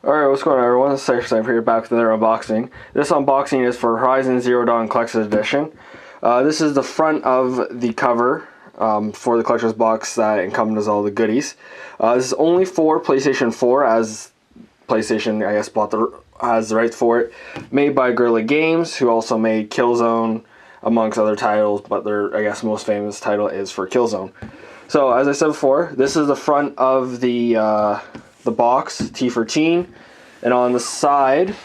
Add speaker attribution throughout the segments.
Speaker 1: Alright, what's going on everyone? This is Cypher here, back with another unboxing. This unboxing is for Horizon Zero Dawn Collector's Edition. This is the front of the cover for the collector's box that encompasses all the goodies. This is only for PlayStation 4, as PlayStation, I guess, has the rights for it. Made by Guerrilla Games, who also made Killzone, amongst other titles, but their, I guess, most famous title is for Killzone. So, as I said before, this is the front of the box, T for teen, and on the side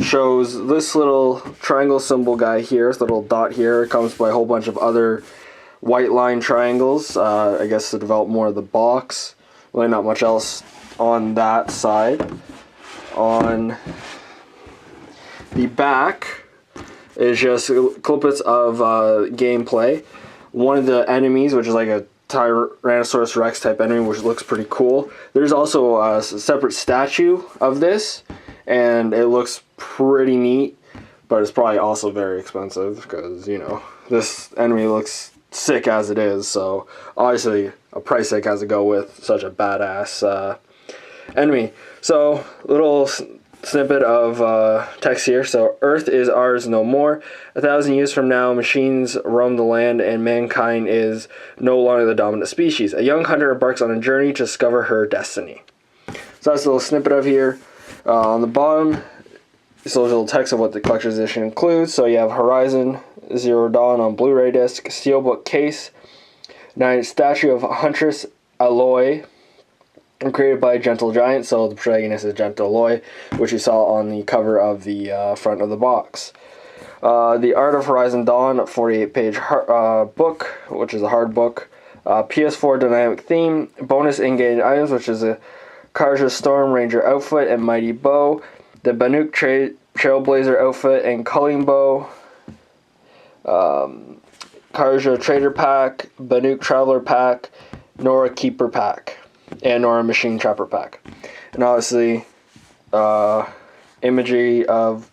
Speaker 1: shows this little triangle symbol guy here, this little dot here. It comes by a whole bunch of other white line triangles, I guess to develop more of the box. Really not much else on that side. On the back is just clippets of gameplay. One of the enemies, which is like a Tyrannosaurus Rex type enemy, which looks pretty cool. There's also a separate statue of this, and it looks pretty neat, but it's probably also very expensive because, you know, this enemy looks sick as it is, so obviously a price tag has to go with such a badass enemy. So, little snippet of text here. So, Earth is ours no more. 1,000 years from now, machines roam the land and mankind is no longer the dominant species. A young hunter embarks on a journey to discover her destiny. So that's a little snippet of here. On the bottom, it's a little text of what the collector's edition includes. So you have Horizon Zero Dawn on Blu-ray disc, steelbook case, 9-inch statue of Huntress Aloy, created by Gentle Giant, so the protagonist is Gentle Aloy, which you saw on the cover of the front of the box. The Art of Horizon Dawn, 48-page book, which is a hard book. PS4 dynamic theme, bonus in-game items, which is a Karja Storm Ranger outfit and mighty bow, the Banuk Trailblazer outfit and culling bow, Karja Trader pack, Banuk Traveler pack, Nora Keeper pack, and Nora Machine Trapper pack. And obviously, imagery of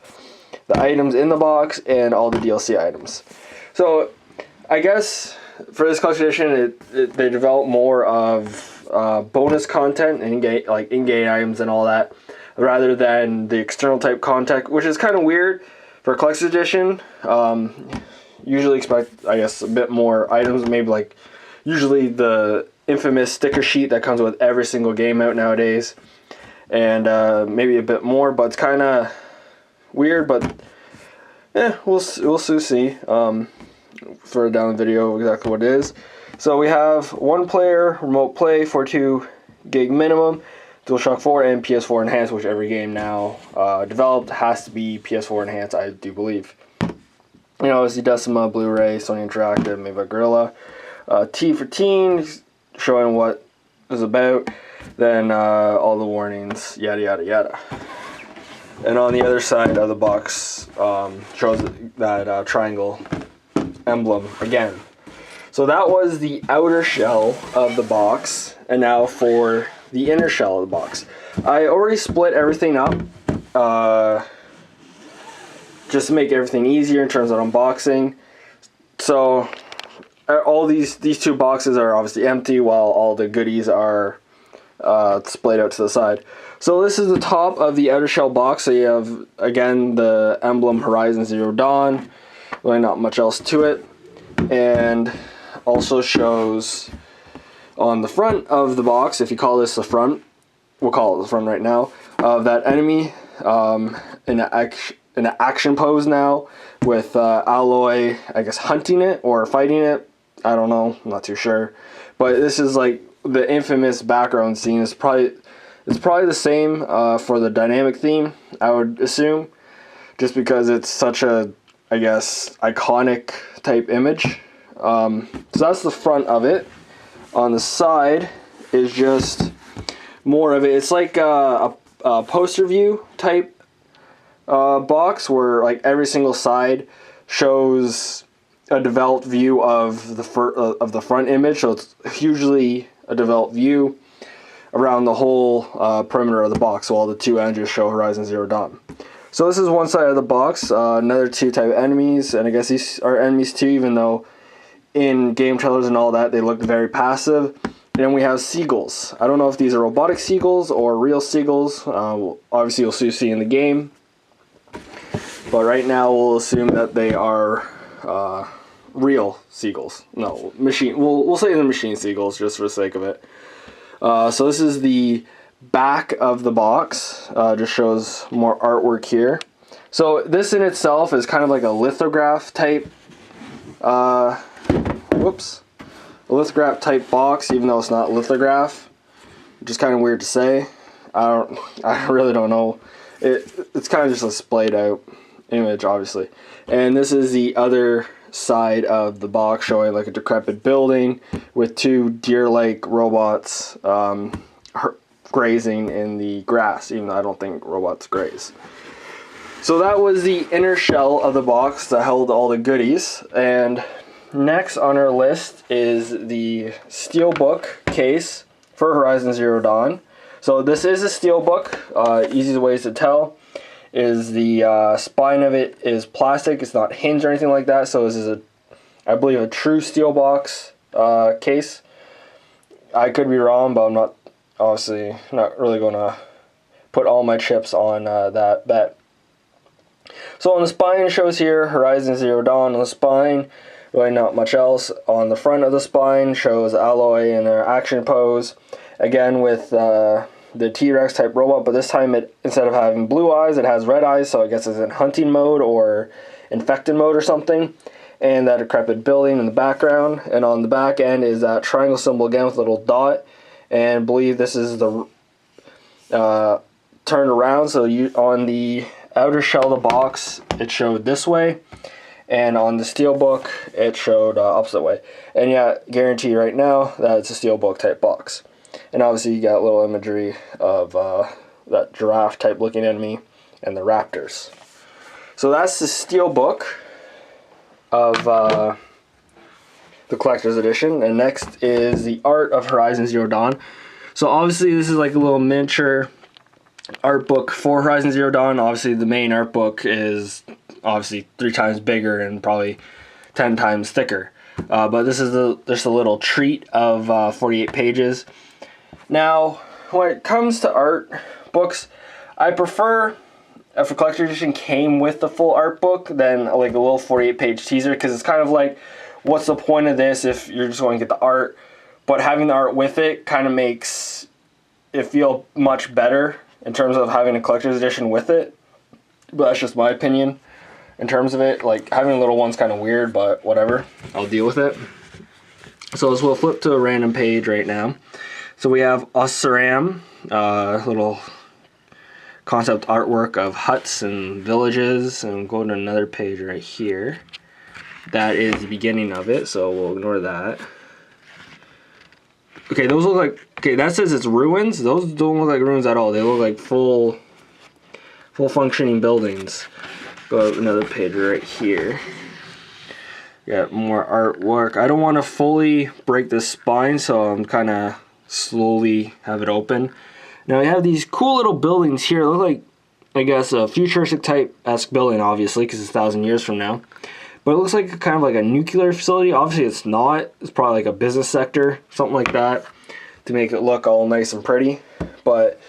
Speaker 1: the items in the box and all the DLC items. So, I guess for this collection edition, they develop more of bonus content and in-game items and all that, rather than the external type content, which is kind of weird for a collector's edition. Usually expect, I guess, a bit more items, maybe like usually the infamous sticker sheet that comes with every single game out nowadays, and maybe a bit more, but it's kind of weird. But we'll soon see further down the video exactly what it is. So we have one player remote play, 42 gig minimum, DualShock 4 and PS4 enhanced, which every game now developed has to be PS4 enhanced, I do believe. You know, obviously Decima, Blu-ray, Sony Interactive, made by Guerrilla. T for teen, showing what it's about. Then all the warnings, yada yada yada. And on the other side of the box shows that triangle emblem again. So that was the outer shell of the box, and now for the inner shell of the box. I already split everything up just to make everything easier in terms of unboxing. So all these two boxes are obviously empty, while all the goodies are splayed out to the side. So this is the top of the outer shell box. So you have, again, the emblem Horizon Zero Dawn. Really not much else to it. And also shows on the front of the box, if you call this the front, we'll call it the front right now, of that enemy in an action pose now, with Aloy, I guess, hunting it or fighting it. I don't know, I'm not too sure. But this is like the infamous background scene. It's probably the same for the dynamic theme, I would assume, just because it's such a, I guess, iconic type image. So that's the front of it. On the side is just more of it. It's like a poster view type box, where like every single side shows a developed view of the front image. So it's hugely a developed view around the whole perimeter of the box. So all the two edges show Horizon Zero Dawn. So this is one side of the box. Another two type of enemies, and I guess these are enemies too, even though in game trailers and all that they look very passive. then we have seagulls. I don't know if these are robotic seagulls or real seagulls. Obviously, you'll see in the game. But right now, we'll assume that they are real seagulls. No, machine. We'll say they're machine seagulls just for the sake of it. So this is the back of the box. Just shows more artwork here. So this in itself is kind of like a lithograph type. A lithograph type box, even though it's not lithograph, which is kind of weird to say. I really don't know. It's kind of just a splayed out image, obviously. And this is the other side of the box, showing like a decrepit building with two deer-like robots grazing in the grass, even though I don't think robots graze. So that was the inner shell of the box that held all the goodies. And next on our list is the steelbook case for Horizon Zero Dawn. So this is a steelbook. Easiest ways to tell is the spine of it is plastic. It's not hinged or anything like that. So this is I believe a true steel box case. I could be wrong, but I'm not obviously not really going to put all my chips on that bet. So on the spine, it shows here Horizon Zero Dawn on the spine. Really not much else. On the front of the spine shows Alloy in their action pose. Again with the T-Rex type robot, but this time instead of having blue eyes, it has red eyes, so I guess it's in hunting mode or infected mode or something. And that decrepit building in the background. And on the back end is that triangle symbol again with a little dot. And I believe this is the turned around, so on the outer shell of the box it showed this way. And on the steelbook, it showed opposite way. And yeah, guarantee right now that it's a steelbook type box. And obviously you got a little imagery of that giraffe type looking enemy and the raptors. So that's the steelbook of the collector's edition. And next is the art of Horizon Zero Dawn. So obviously this is like a little miniature art book for Horizon Zero Dawn. Obviously the main art book is obviously 3 times bigger and probably 10 times thicker. But this is just a little treat of 48 pages. Now, when it comes to art books, I prefer if a collector's edition came with the full art book than like a little 48-page teaser, because it's kind of like, what's the point of this if you're just going to get the art? But having the art with it kind of makes it feel much better in terms of having a collector's edition with it. But that's just my opinion. In terms of it, like having a little one's kind of weird, but whatever, I'll deal with it. So we'll flip to a random page right now. So we have Osram, little concept artwork of huts and villages, and we'll go to another page right here. That is the beginning of it, so we'll ignore that. Okay, those look like, okay, that says it's ruins. Those don't look like ruins at all. They look like full functioning buildings. Go to another page right here. Got more artwork. I don't want to fully break the spine, so I'm kind of slowly have it open. Now we have these cool little buildings here. They look like, I guess, a futuristic type-esque building, obviously, because it's 1,000 years from now. But it looks like kind of like a nuclear facility. Obviously it's not. It's probably like a business sector, something like that, to make it look all nice and pretty. But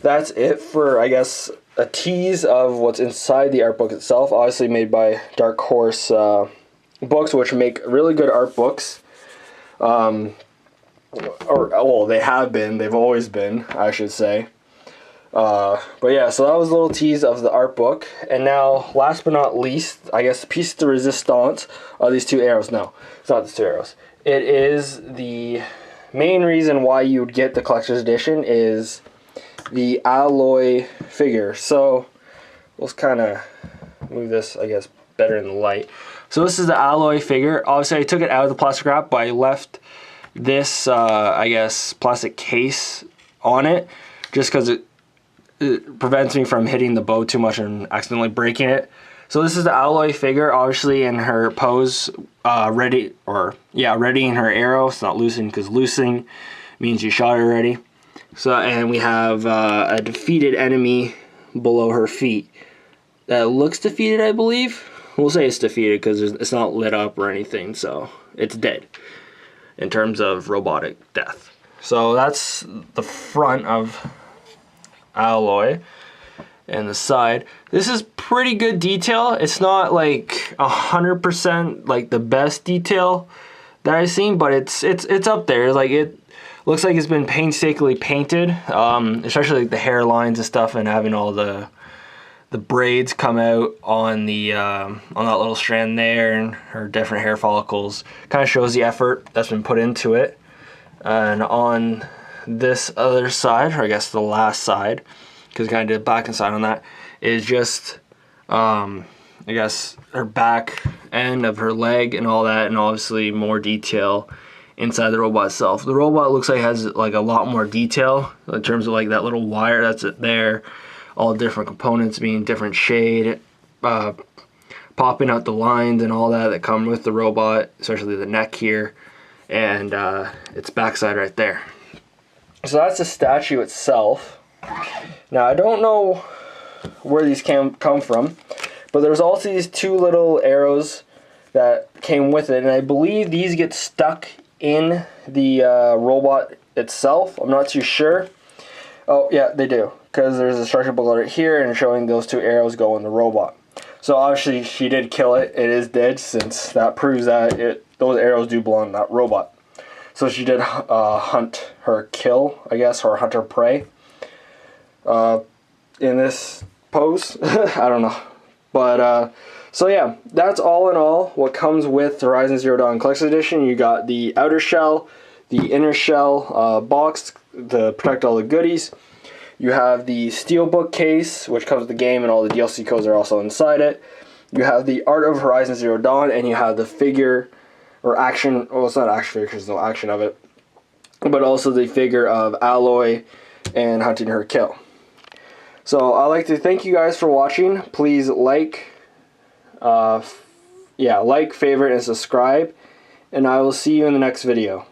Speaker 1: that's it for, I guess, a tease of what's inside the art book itself. Obviously made by Dark Horse Books, which make really good art books. Well, they have been. They've always been, I should say. But yeah, so that was a little tease of the art book. And now, last but not least, I guess, piece de resistance are these 2 arrows. No, it's not the 2 arrows. It is the main reason why you would get the collector's edition is the alloy figure. So let's kind of move this, I guess, better in the light. So this is the alloy figure. Obviously I took it out of the plastic wrap, but I left this I guess plastic case on it just because it prevents me from hitting the bow too much and accidentally breaking it. So this is the alloy figure, obviously in her pose, ready in her arrow. It's not loosing because loosing means you shot her already. So, and we have a defeated enemy below her feet. That looks defeated, I believe. We'll say it's defeated because it's not lit up or anything, so it's dead in terms of robotic death. So that's the front of Alloy. And the side. This is pretty good detail. It's not like 100% like the best detail that I've seen, but it's up there. Like, it looks like it's been painstakingly painted, especially like the hairlines and stuff, and having all the braids come out on the on that little strand there, and her different hair follicles. Kind of shows the effort that's been put into it. And on this other side, or I guess the last side, because kind of did back and side on that, is just I guess her back end of her leg and all that, and obviously more detail inside the robot itself. The robot looks like it has like a lot more detail in terms of like that little wire that's there, all different components being different shade, popping out the lines and all that come with the robot, especially the neck here, and its backside right there. So that's the statue itself. Now, I don't know where these come from, but there's also these two little arrows that came with it, and I believe these get stuck in the robot itself. I'm not too sure. Oh, yeah, they do, because there's a structure booklet right here and showing those two arrows go in the robot. So obviously she did kill it. It is dead, since that proves that those arrows do belong to that robot. So she did hunt her kill, I guess, or hunt her prey. In this pose. I don't know, but so yeah, that's all in all what comes with Horizon Zero Dawn Collector's Edition. You got the outer shell, the inner shell box to protect all the goodies. You have the steelbook case, which comes with the game, and all the DLC codes are also inside it. You have the Art of Horizon Zero Dawn, and you have the figure or action. Well, it's not action figure because there's no action of it, but also the figure of Alloy and hunting her kill. So I'd like to thank you guys for watching. Please like, favorite, and subscribe. And I will see you in the next video.